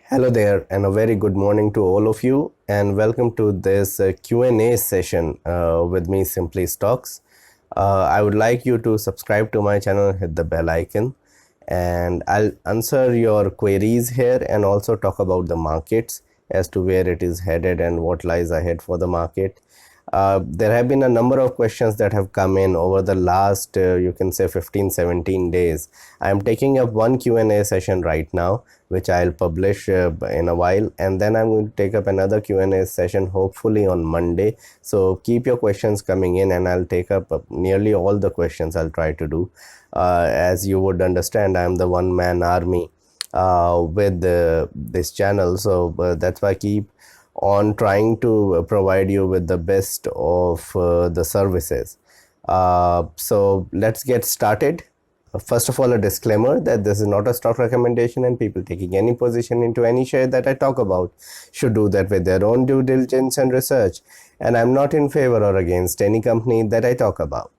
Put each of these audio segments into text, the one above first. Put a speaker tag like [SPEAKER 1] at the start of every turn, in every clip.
[SPEAKER 1] Hello there, and a very good morning to all of you, and welcome to this Q&A session with me, Simply Stocks. I would like you to subscribe to my channel, hit the bell icon, and I'll answer your queries here and also talk about the markets as to where it is headed and what lies ahead for the market. There have been a number of questions that have come in over the last you can say 15-17 days. I am taking up one Q&A session right now, which I'll publish in a while, and then I'm going to take up another Q&A session hopefully on Monday. So keep your questions coming in and I'll take up nearly all the questions. I'll try to do. As you would understand, I'm the one man army with this channel, so that's why I keep on trying to provide you with the best of the services. So let's get started. First of all, a disclaimer that this is not a stock recommendation, and people taking any position into any share that I talk about should do that with their own due diligence and research. And I'm not in favor or against any company that I talk about.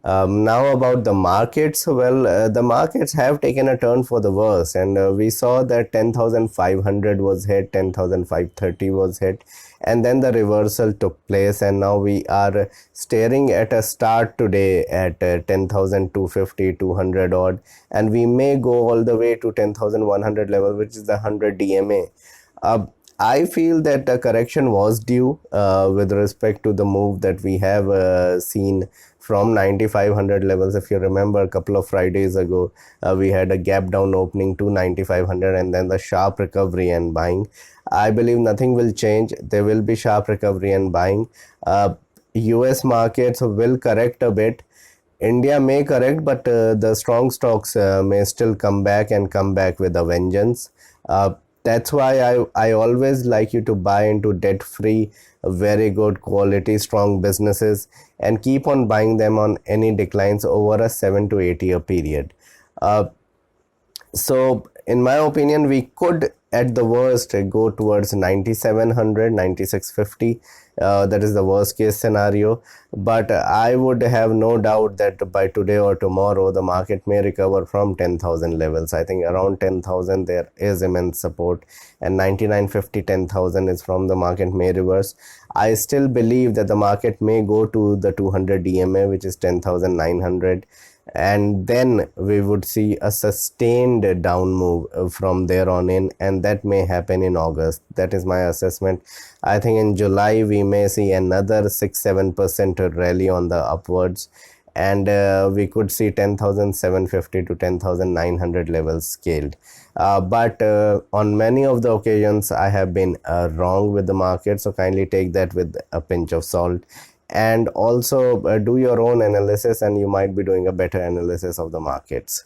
[SPEAKER 1] Now about the markets. Well, the markets have taken a turn for the worse, and we saw that 10,500 was hit, 10,530 was hit, and then the reversal took place, and now we are staring at a start today at 10,250, 200 odd, and we may go all the way to 10,100 level, which is the 100 DMA. I feel that a correction was due with respect to the move that we have seen from 9,500 levels. If you remember, a couple of Fridays ago, we had a gap down opening to 9,500 and then the sharp recovery and buying. I believe nothing will change. There will be sharp recovery and buying. US markets will correct a bit. India may correct, but the strong stocks may still come back and come back with a vengeance. That's why I always like you to buy into debt-free, very good quality, strong businesses and keep on buying them on any declines over a 7 to 8 year period. So in my opinion, we could at the worst go towards 9,700, 9,650. That is the worst case scenario, but I would have no doubt that by today or tomorrow the market may recover from 10,000 levels. I think around 10,000 there is immense support, and 9950, 10,000 is from the market may reverse. I still believe that the market may go to the 200 DMA, which is 10,900, and then we would see a sustained down move from there on in, and that may happen in August. That is my assessment. I think in July we may see another 6-7% rally on the upwards, and we could see 10,750 to 10,900 levels scaled. But on many of the occasions I have been wrong with the market, so kindly take that with a pinch of salt, and also do your own analysis, and you might be doing a better analysis of the markets.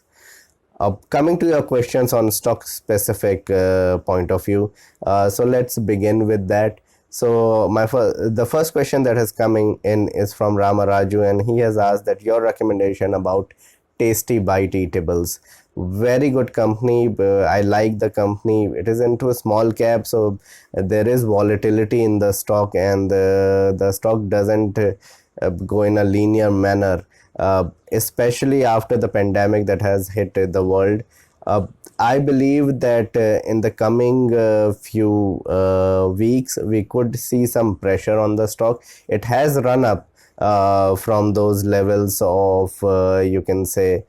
[SPEAKER 1] Coming to your questions on stock specific point of view, so let's begin with that. So the first question that is coming in is from Ramaraju, and he has asked that your recommendation about Tasty Bite Eatables. Very good company. I like the company. It is into a small cap, so there is volatility in the stock, and the stock doesn't go in a linear manner, especially after the pandemic that has hit the world. I believe that in the coming few weeks we could see some pressure on the stock. It has run up from those levels of you can say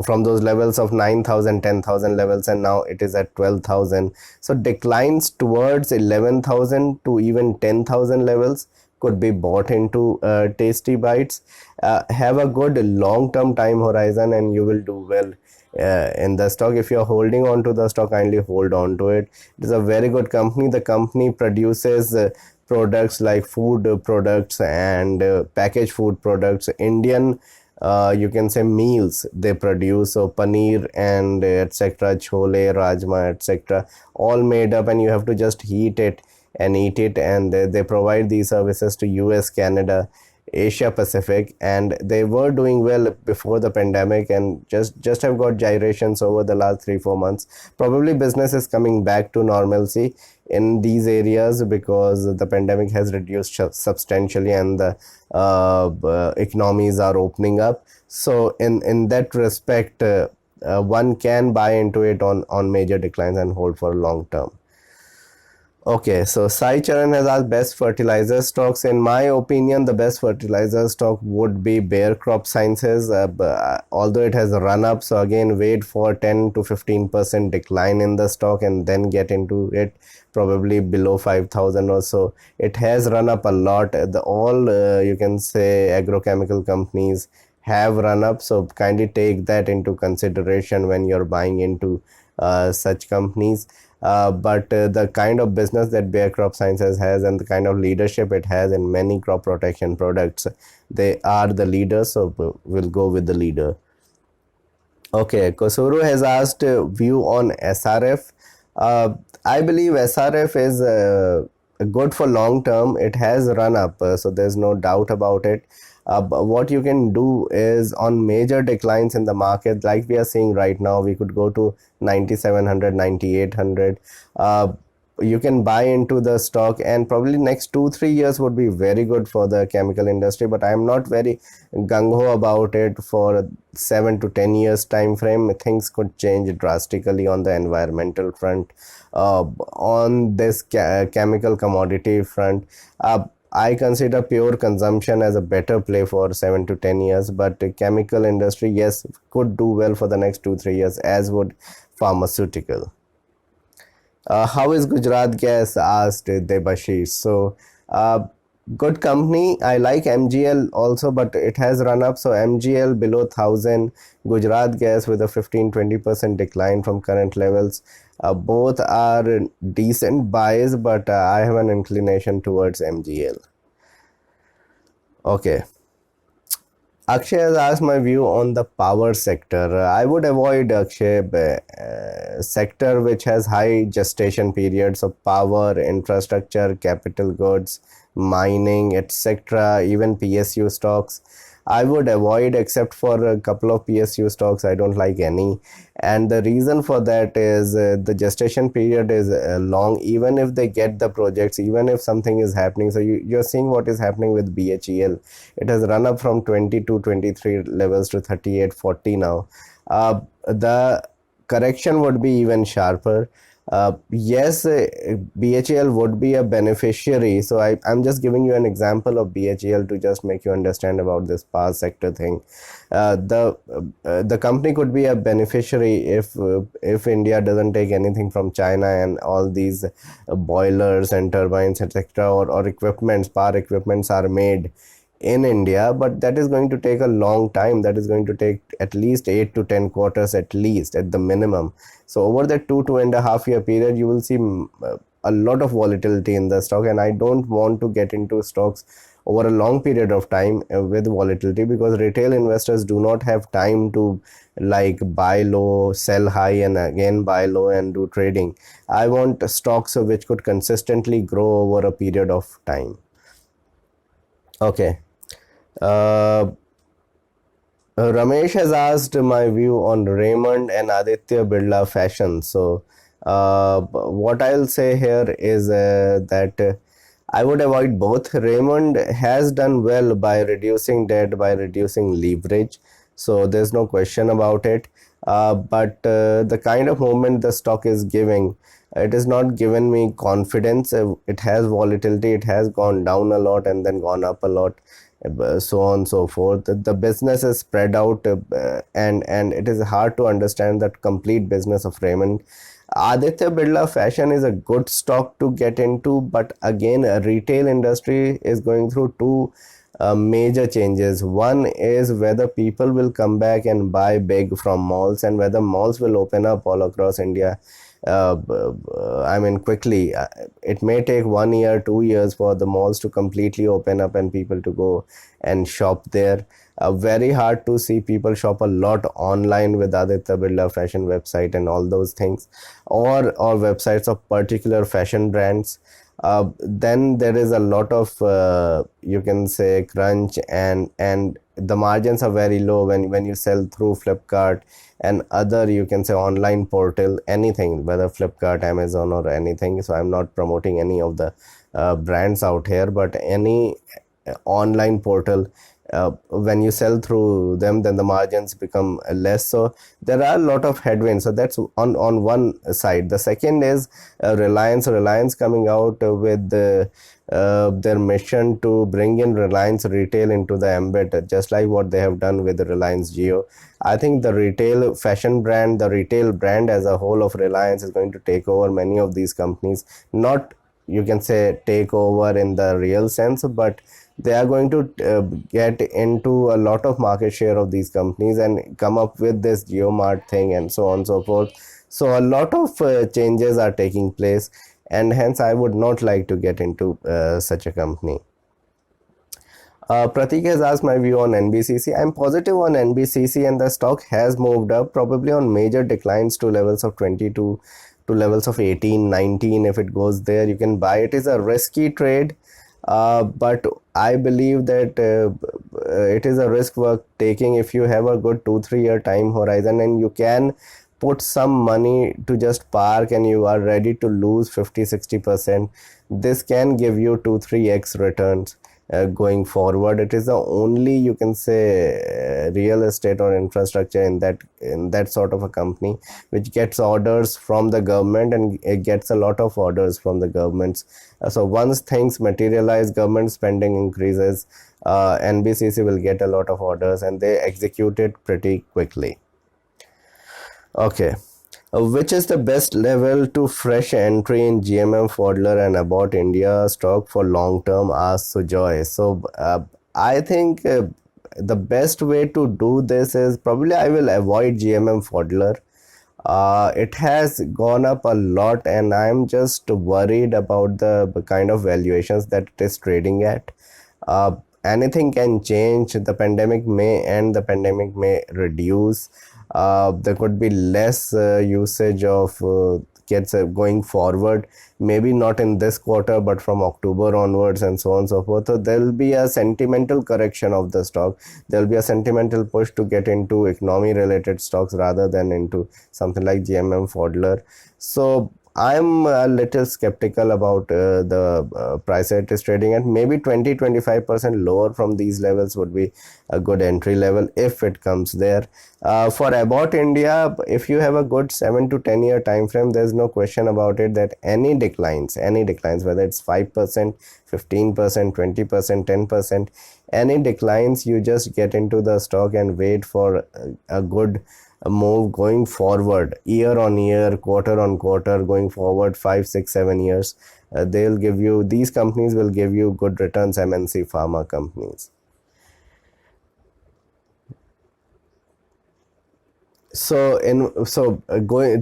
[SPEAKER 1] from those levels of 9,000, 10,000 levels, and now it is at 12,000. So declines towards 11,000 to even 10,000 levels could be bought into Tasty Bites. Have a good long-term time horizon and you will do well in the stock. If you're holding on to the stock, kindly hold on to it. It is a very good company. The company produces products like food products and packaged food products, Indian you can say meals they produce, so paneer and etc, chole, rajma, etc, all made up, and you have to just heat it and eat it, and they provide these services to US, Canada, Asia Pacific, and they were doing well before the pandemic and just have got gyrations over the last 3-4 months. Probably business is coming back to normalcy in these areas because the pandemic has reduced substantially and the economies are opening up. So in that respect, one can buy into it on major declines and hold for long term. Okay, so Sai Charan has asked best fertilizer stocks. In my opinion, the best fertilizer stock would be Bayer Crop Sciences, although it has run up. So again, wait for 10 to 15% decline in the stock and then get into it, probably below 5,000 or so. It has run up a lot. All you can say agrochemical companies have run up. So kindly take that into consideration when you're buying into such companies. But the kind of business that Bayer Crop Sciences has and the kind of leadership it has in many crop protection products, they are the leaders, so we'll go with the leader. Okay, Kosuru has asked view on SRF. I believe SRF is good for long term. It has run up, so there's no doubt about it. What you can do is on major declines in the market, like we are seeing right now, we could go to 9,700, 9,800. You can buy into the stock, and probably next 2-3 years would be very good for the chemical industry, but I am not very gung-ho about it. For 7 to 10 years time frame, things could change drastically on the environmental front, on this chemical commodity front. I consider pure consumption as a better play for 7 to 10 years, but the chemical industry, yes, could do well for the next 2-3 years, as would pharmaceutical. How is Gujarat Gas? Asked Debashish. So, good company. I like MGL also, but it has run up. So, MGL below 1,000, Gujarat Gas with a 15-20% decline from current levels. Both are decent buys, but I have an inclination towards MGL. Okay. Akshay has asked my view on the power sector. I would avoid Akshay sector which has high gestation periods of power, infrastructure, capital goods, mining, etc. Even PSU stocks. I would avoid, except for a couple of PSU stocks. I don't like any, and the reason for that is the gestation period is long. Even if they get the projects, even if something is happening, so you're seeing what is happening with BHEL. It has run up from 22, 23 levels to 38, 40 now. The correction would be even sharper. Yes, BHEL would be a beneficiary. So I'm just giving you an example of BHEL to just make you understand about this power sector thing. The company could be a beneficiary if India doesn't take anything from China, and all these boilers and turbines, etc., or equipments, power equipments are made in India, but that is going to take a long time. That is going to take at least 8 to 10 quarters, at least at the minimum. So over that 2.5 year period, you will see a lot of volatility in the stock, and I don't want to get into stocks over a long period of time with volatility, because retail investors do not have time to like buy low, sell high, and again buy low and do trading. I want stocks which could consistently grow over a period of time. Okay. Uh, Ramesh has asked my view on Raymond and Aditya Birla Fashion. So, what I'll say here is that I would avoid both. Raymond has done well by reducing debt, by reducing leverage. So, there's no question about it. But the kind of movement the stock is giving, it has not given me confidence. It has volatility, it has gone down a lot and then gone up a lot, so on and so forth. The business is spread out, and it is hard to understand that complete business of Raymond. Aditya Birla Fashion is a good stock to get into, but again, a retail industry is going through two major changes. One is whether people will come back and buy big from malls, and whether malls will open up all across India. I mean, quickly. It may take 1 year, 2 years for the malls to completely open up and people to go and shop there. Very hard to see people shop a lot online with Aditya Birla Fashion website and all those things, or websites of particular fashion brands. Then there is a lot of you can say crunch, and the margins are very low when you sell through Flipkart and other, you can say, online portal, anything, whether Flipkart, Amazon, or anything. So I'm not promoting any of the brands out here, but any online portal, when you sell through them, then the margins become less. So there are a lot of headwinds. So that's on one side. The second is Reliance coming out with their mission to bring in Reliance Retail into the ambit, just like what they have done with the Reliance Jio. I think the retail fashion brand, the retail brand as a whole of Reliance is going to take over many of these companies. Not, you can say, take over in the real sense, but they are going to get into a lot of market share of these companies and come up with this GeoMart thing and so on and so forth. So a lot of changes are taking place, and hence I would not like to get into such a company. Pratik has asked my view on NBCC. I'm positive on NBCC, and the stock has moved up, probably on major declines to levels of 22 to levels of 18, 19. If it goes there, you can buy. It is a risky trade, but I believe that it is a risk worth taking if you have a good 2-3 year time horizon and you can put some money to just park and you are ready to lose 50-60%. This can give you 2-3x returns going forward. It is the only, you can say, real estate or infrastructure in that sort of a company which gets orders from the government, and it gets a lot of orders from the governments. So once things materialize, government spending increases, NBCC will get a lot of orders and they execute it pretty quickly. Okay. Which is the best level to fresh entry in GMM Pfaudler and About India stock for long term? Asks Sujoy. So I think the best way to do this is probably I will avoid GMM Pfaudler. It has gone up a lot, and I'm just worried about the kind of valuations that it is trading at. Anything can change. The pandemic may end, the pandemic may reduce. There could be less usage of kits going forward, maybe not in this quarter, but from October onwards, and so on and so forth. So there will be a sentimental correction of the stock. There will be a sentimental push to get into economy related stocks rather than into something like GMM Pfaudler. So I'm a little skeptical about the price it is trading at. Maybe 20-25% lower from these levels would be a good entry level if it comes there. For About India, if you have a good 7 to 10 year time frame, there's no question about it that any declines, whether it's 5%, 15%, 20%, 10%, any declines, you just get into the stock and wait for a good move going forward, year on year, quarter on quarter, going forward 5, 6, 7 years. They'll give you, these companies will give you good returns, MNC pharma companies. So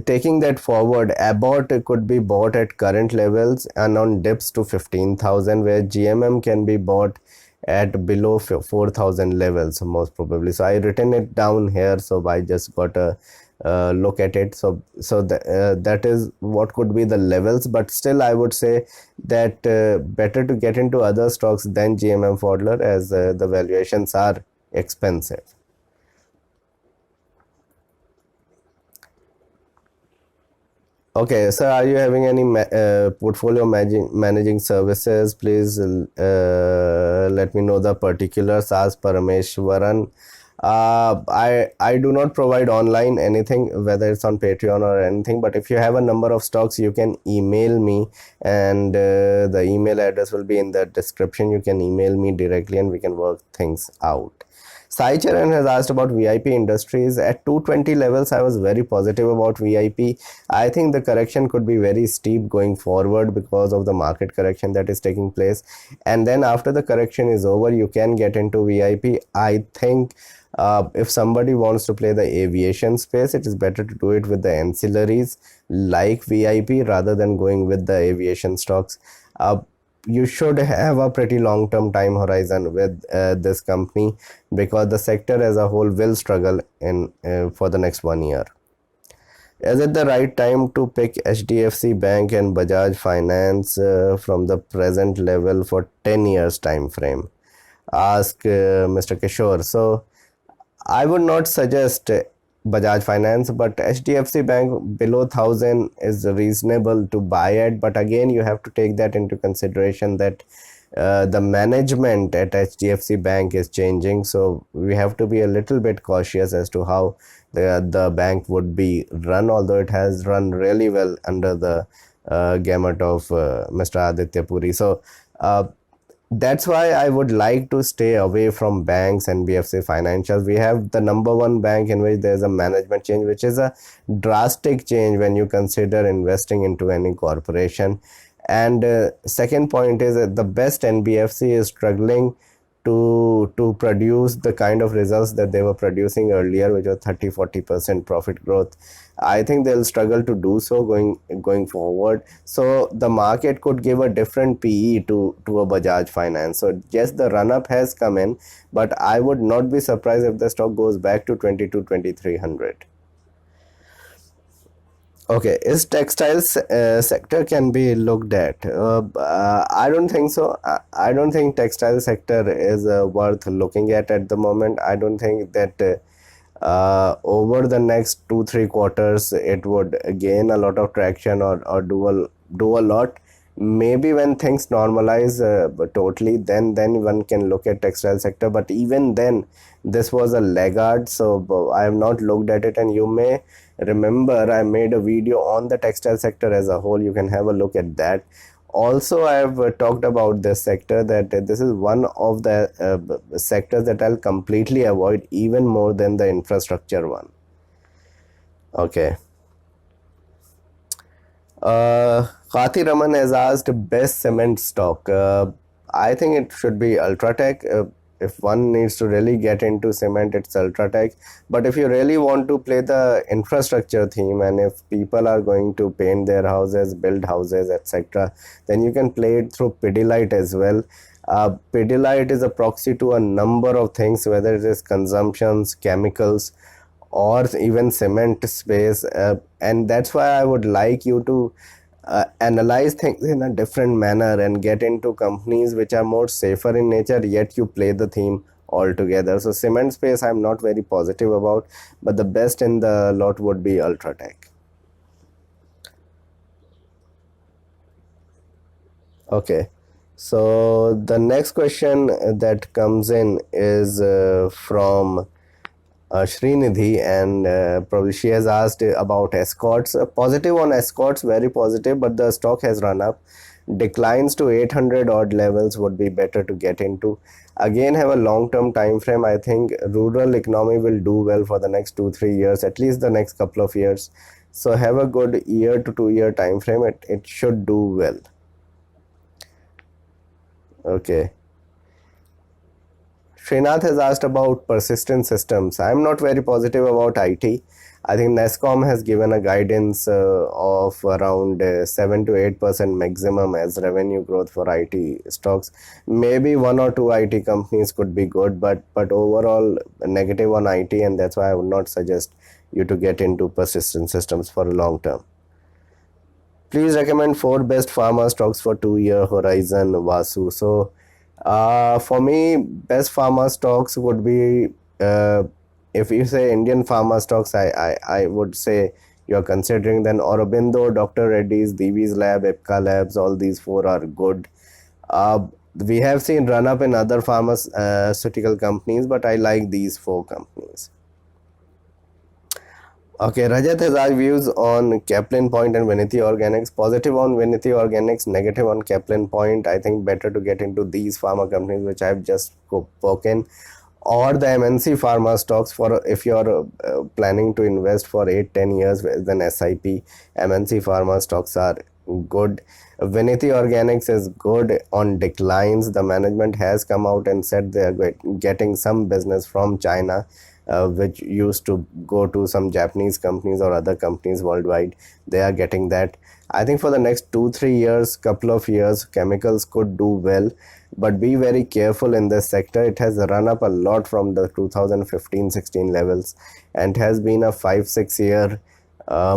[SPEAKER 1] taking that forward, Abbott could be bought at current levels and on dips to 15,000, where GMM can be bought at below 4,000 levels most probably. So I written it down here, so I just got a look at it. So that is what could be the levels, but still I would say that better to get into other stocks than GMM Pfaudler, as the valuations are expensive. Okay, sir, are you having any portfolio managing services? Please let me know the particulars. Ask Parameshwaran. I do not provide online anything, whether it's on Patreon or anything, but if you have a number of stocks, you can email me, and the email address will be in the description. You can email me directly and we can work things out. Sai Charan has asked about VIP Industries. At 220 levels, I was very positive about VIP. I think the correction could be very steep going forward because of the market correction that is taking place. And then after the correction is over, you can get into VIP. I think if somebody wants to play the aviation space, it is better to do it with the ancillaries like VIP rather than going with the aviation stocks. You should have a pretty long-term time horizon with this company, because the sector as a whole will struggle in for the next 1 year. Is it the right time to pick HDFC Bank and Bajaj Finance from the present level for 10 years time frame? Ask Mr. Kishore. So I would not suggest Bajaj Finance, but HDFC Bank below 1,000 is reasonable to buy at. But again, you have to take that into consideration that the management at HDFC Bank is changing, so we have to be a little bit cautious as to how the bank would be run, although it has run really well under the gamut of Mr. Aditya Puri. So that's why I would like to stay away from banks and BFC Financial. We have the number one bank in which there's a management change, which is a drastic change when you consider investing into any corporation. And second point is that the best NBFC is struggling to produce the kind of results that they were producing earlier, which was 30-40% profit growth. I think they'll struggle to do so going forward. So the market could give a different PE to a Bajaj Finance. So yes, the run up has come in, but I would not be surprised if the stock goes back to 22-2300. Okay, is textiles sector can be looked at? I don't think so. I don't think textile sector is worth looking at the moment. I don't think that over the next 2-3 quarters it would gain a lot of traction or do a lot. Maybe when things normalize but totally, then one can look at textile sector. But even then, this was a laggard, so I have not looked at it. And you may remember I made a video on the textile sector as a whole. You can have a look at that. Also, I have talked about this sector, that this is one of the sectors that I'll completely avoid, even more than the infrastructure one. Okay. Kati Raman has asked best cement stock. I think it should be Ultratech. If one needs to really get into cement, it's Ultratech. But if you really want to play the infrastructure theme, and if people are going to paint their houses, build houses, etc., then you can play it through Pidilite as well. Pidilite is a proxy to a number of things, whether it is consumptions, chemicals, or even cement space, and that's why I would like you to analyze things in a different manner and get into companies which are more safer in nature, yet you play the theme altogether. So cement space I'm not very positive about, but the best in the lot would be Ultratech. Okay, so the next question that comes in is from Srinidhi, and probably she has asked about Escorts. Positive on Escorts, very positive, but the stock has run up. Declines to 800 odd levels would be better to get into. Again, have a long-term time frame. I think rural economy will do well for the next 2-3 years, at least the next couple of years. So have a good year to 2 year time frame. It should do well. Okay. Srinath has asked about persistent systems. I'm not very positive about IT. I think Nescom has given a guidance of around 7 to 8% maximum as revenue growth for IT stocks. Maybe one or two IT companies could be good, but overall negative on IT, and that's why I would not suggest you to get into persistent systems for a long term. Please recommend 4 best pharma stocks for 2 year horizon, Vasu. So for me, best pharma stocks would be, if you say Indian pharma stocks, I would say you're considering then Aurobindo, Dr. Reddy's, Divi's Lab, Ipca Labs. All these four are good. We have seen run up in other pharmaceutical companies, but I like these 4 companies. Okay, Rajat has our views on Caplin Point and Vinity Organics. Positive on Vinity Organics, negative on Caplin Point. I think better to get into these pharma companies which I've just spoken, or the MNC pharma stocks, for if you're planning to invest for 8-10 years with an SIP. MNC pharma stocks are good. Vinity Organics is good on declines. The management has come out and said they are getting some business from China, which used to go to some Japanese companies or other companies worldwide. They are getting that. I think for the next 2-3 years, couple of years, chemicals could do well, but be very careful in this sector. It has run up a lot from the 2015-16 levels and has been a 5-6 year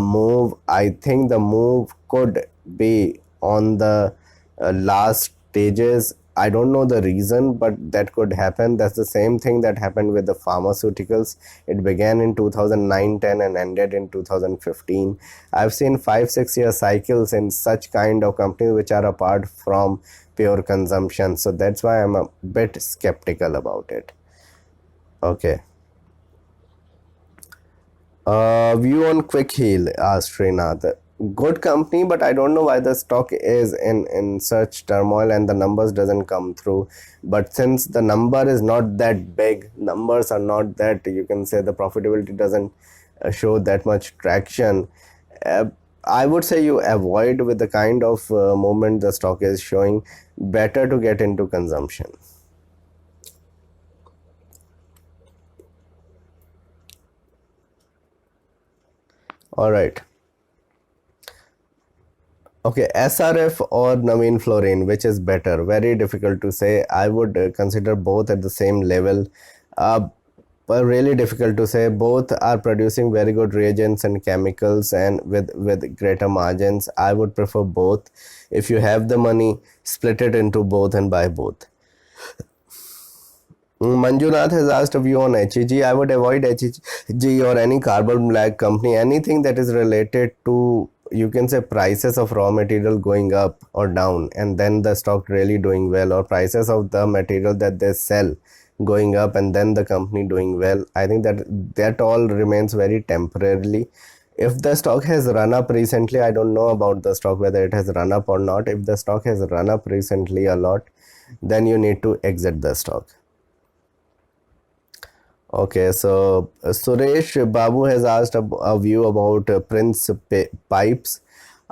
[SPEAKER 1] move. I think the move could be on the last stages. I don't know the reason, but that could happen. That's the same thing that happened with the pharmaceuticals. It began in 2009-10 and ended in 2015. I've seen 5-6 year cycles in such kind of companies which are apart from pure consumption. So that's why I'm a bit skeptical about it. Okay. View on Quick Heal, asked Srinath. Good company, but I don't know why the stock is in such turmoil and the numbers doesn't come through. But since the number is not that big, numbers are not that, you can say the profitability doesn't show that much traction. Uh, I would say you avoid with the kind of movement the stock is showing. Better to get into consumption. All right. Okay, SRF or Navin Fluorine, which is better? Very difficult to say. I would consider both at the same level. Uh, but really difficult to say. Both are producing very good reagents and chemicals and with greater margins. I would prefer both. If you have the money, split it into both and buy both. Manjunath has asked a view on HEG. I would avoid HEG or any carbon black company, anything that is related to, you can say, prices of raw material going up or down, and then the stock really doing well, or prices of the material that they sell going up and then the company doing well. I think that all remains very temporarily. If the stock has run up recently, I don't know about the stock whether it has run up or not. If the stock has run up recently a lot, then you need to exit the stock. Okay, so Suresh Babu has asked a view about Prince Pipes.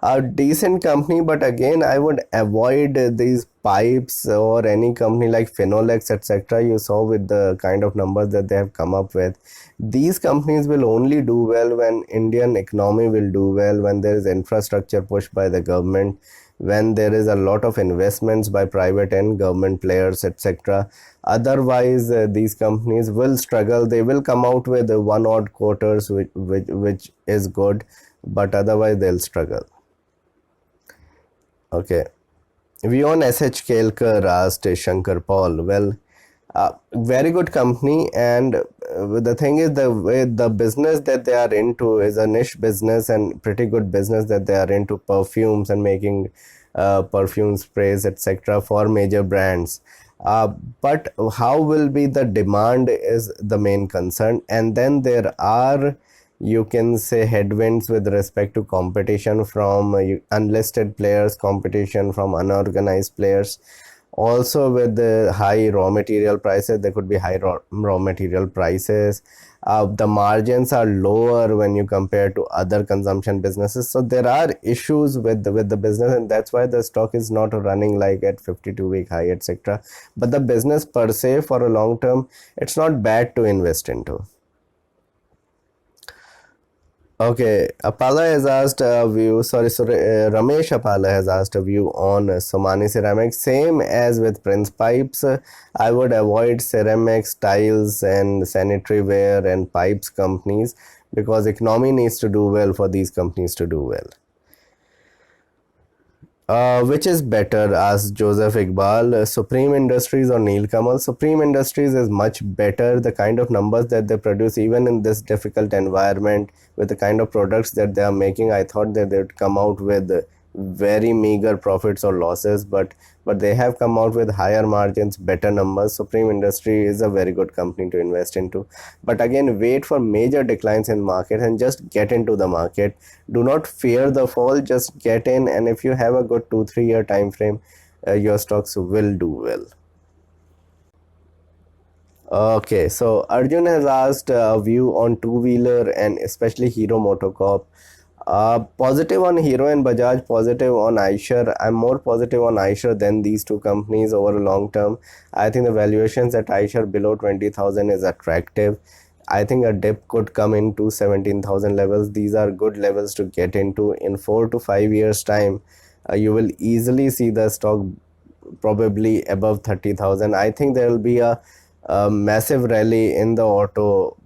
[SPEAKER 1] A decent company, but again, I would avoid these pipes or any company like Finolex, etc. You saw with the kind of numbers that they have come up with. These companies will only do well when Indian economy will do well, when there is infrastructure pushed by the government, when there is a lot of investments by private and government players, etc. Otherwise, these companies will struggle. They will come out with one odd quarters which is good, but otherwise they'll struggle. Okay. We own SH Kelkar, asked Shankar Paul. Well, very good company, and the thing is, the business that they are into is a niche business and pretty good business that they are into perfumes and making perfume sprays, etc. for major brands. But how will be the demand is the main concern, and then there are, you can say, headwinds with respect to competition from unlisted players, competition from unorganized players. Also, with the high raw material prices, there could be high raw material prices. The margins are lower when you compare to other consumption businesses. So there are issues with the business, and that's why the stock is not running like at 52-week high, etc. But the business per se, for a long term, it's not bad to invest into. Okay, Apala has asked a view. Sorry, Ramesh Apala has asked a view on Somani Ceramics. Same as with Prince Pipes, I would avoid ceramics, tiles, and sanitary ware and pipes companies, because economy needs to do well for these companies to do well. Which is better? Asked Joseph Iqbal. Supreme Industries or Nilkamal? Supreme Industries is much better. The kind of numbers that they produce, even in this difficult environment, with the kind of products that they are making, I thought that they would come out with very meager profits or losses, but they have come out with higher margins, better numbers. Supreme Industry is a very good company to invest into, but again, wait for major declines in market and just get into the market. Do not fear the fall, just get in, and if you have a good 2-3 year time frame, your stocks will do well. Okay, so Arjun has asked a view on two-wheeler and especially Hero MotoCorp. Positive on Hero and Bajaj, positive on Eicher. I'm more positive on Eicher than these two companies over a long term. I think the valuations at Eicher below 20,000 is attractive. I think a dip could come into 17,000 levels. These are good levels to get into. In 4 to 5 years time, you will easily see the stock probably above 30,000. I think there will be a massive rally in the auto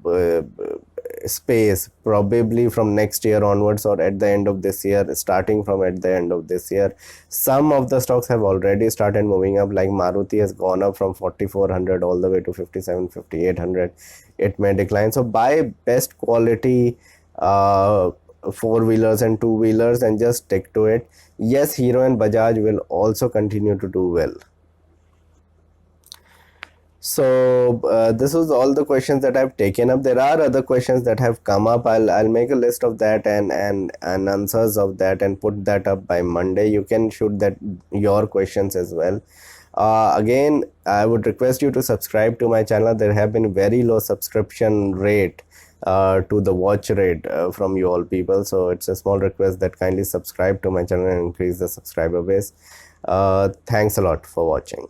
[SPEAKER 1] space probably from next year onwards, or at the end of this year, starting from at the end of this year. Some of the stocks have already started moving up, like Maruti has gone up from 4400 all the way to 57, 5800. It may decline, so buy best quality four wheelers and two wheelers and just stick to it. Yes, Hero and Bajaj will also continue to do well. So this was all the questions that I've taken up. There are other questions that have come up. I'll make a list of that and answers of that and put that up by Monday. You can shoot that your questions as well. Again, I would request you to subscribe to my channel. There have been very low subscription rate to the watch rate from you all people. So it's a small request that kindly subscribe to my channel and increase the subscriber base. Thanks a lot for watching.